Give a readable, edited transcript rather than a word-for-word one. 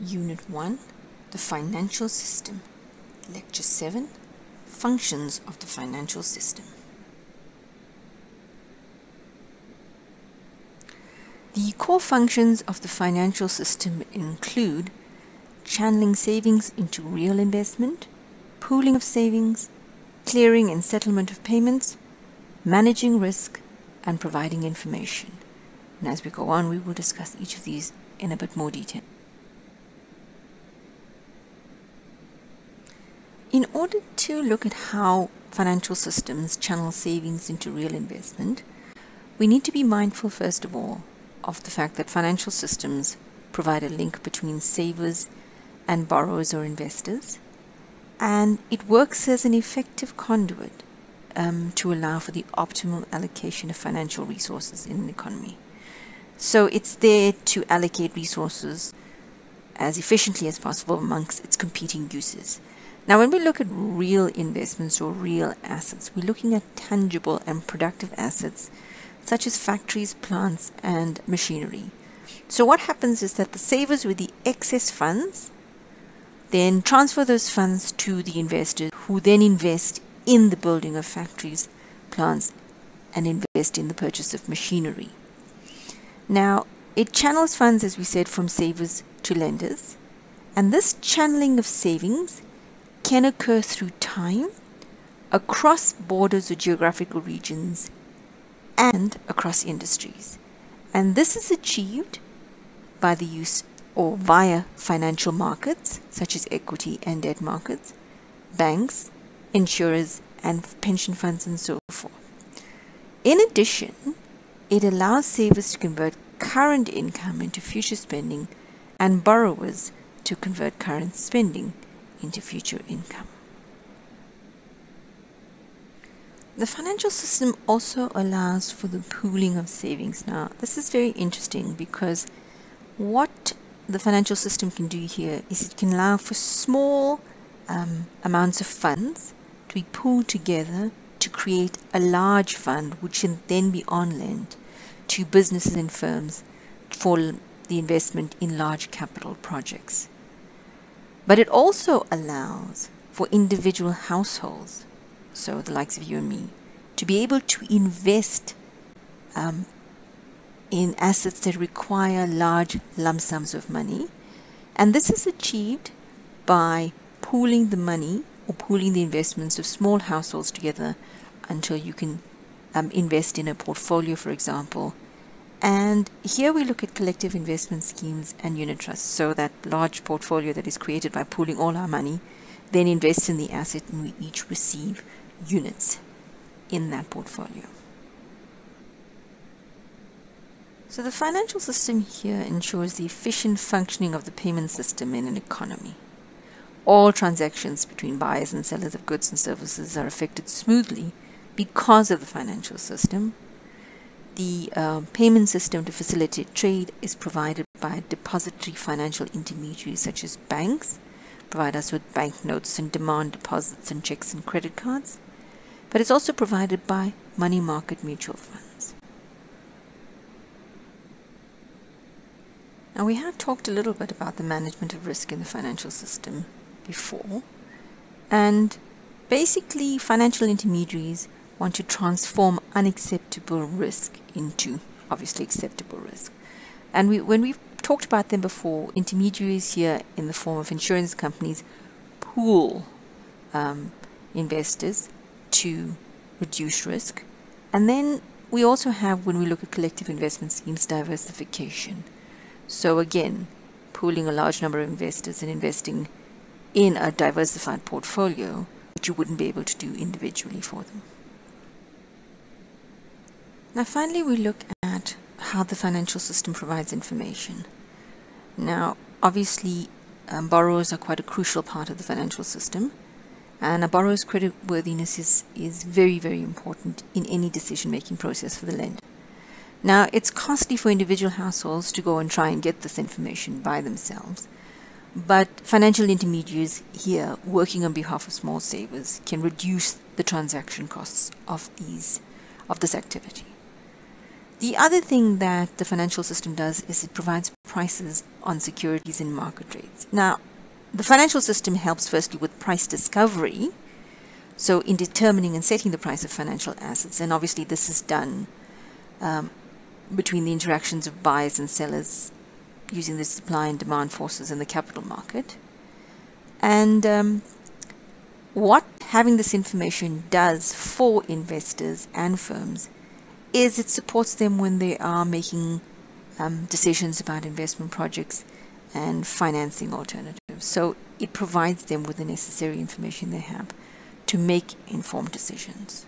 Unit 1, the Financial System. Lecture 7, Functions of the Financial System. The core functions of the financial system include channeling savings into real investment, pooling of savings, clearing and settlement of payments, managing risk, and providing information. And as we go on, we will discuss each of these in a bit more detail. In order to look at how financial systems channel savings into real investment, we need to be mindful, first of all, of the fact that financial systems provide a link between savers and borrowers or investors, and it works as an effective conduit to allow for the optimal allocation of financial resources in an economy. So it's there to allocate resources as efficiently as possible amongst its competing uses. Now, when we look at real investments or real assets, we're looking at tangible and productive assets such as factories, plants, and machinery. So what happens is that the savers with the excess funds then transfer those funds to the investors, who then invest in the building of factories, plants, and invest in the purchase of machinery. Now, it channels funds, as we said, from savers to lenders, and this channeling of savings can occur through time, across borders or geographical regions, and across industries. And this is achieved by the use or via financial markets, such as equity and debt markets, banks, insurers, and pension funds, and so forth. In addition, it allows savers to convert current income into future spending and borrowers to convert current spending into future income. The financial system also allows for the pooling of savings. Now, this is very interesting because what the financial system can do here is it can allow for small amounts of funds to be pooled together to create a large fund, which can then be on lent to businesses and firms for the investment in large capital projects. But it also allows for individual households, so the likes of you and me, to be able to invest in assets that require large lump sums of money. And this is achieved by pooling the money or pooling the investments of small households together until you can invest in a portfolio, for example. And here we look at collective investment schemes and unit trusts. So that large portfolio that is created by pooling all our money then invests in the asset, and we each receive units in that portfolio. So the financial system here ensures the efficient functioning of the payment system in an economy. All transactions between buyers and sellers of goods and services are effected smoothly because of the financial system. The payment system to facilitate trade is provided by depository financial intermediaries such as banks, provide us with banknotes and demand deposits and checks and credit cards, but it's also provided by money market mutual funds. Now, we have talked a little bit about the management of risk in the financial system before, and basically financial intermediaries want to transform unacceptable risk into obviously acceptable risk. And when we've talked about them before, intermediaries here in the form of insurance companies pool investors to reduce risk. And then we also have, when we look at collective investment schemes, diversification. So again, pooling a large number of investors and investing in a diversified portfolio, which you wouldn't be able to do individually for them. Now finally, we look at how the financial system provides information. Now, obviously, borrowers are quite a crucial part of the financial system, and a borrower's creditworthiness is very, very important in any decision-making process for the lender. Now, it's costly for individual households to go and try and get this information by themselves, but financial intermediaries here, working on behalf of small savers, can reduce the transaction costs of this activity. The other thing that the financial system does is it provides prices on securities in market rates. Now, the financial system helps firstly with price discovery, so in determining and setting the price of financial assets, and obviously this is done between the interactions of buyers and sellers using the supply and demand forces in the capital market. And what having this information does for investors and firms is it supports them when they are making decisions about investment projects and financing alternatives. So it provides them with the necessary information they have to make informed decisions.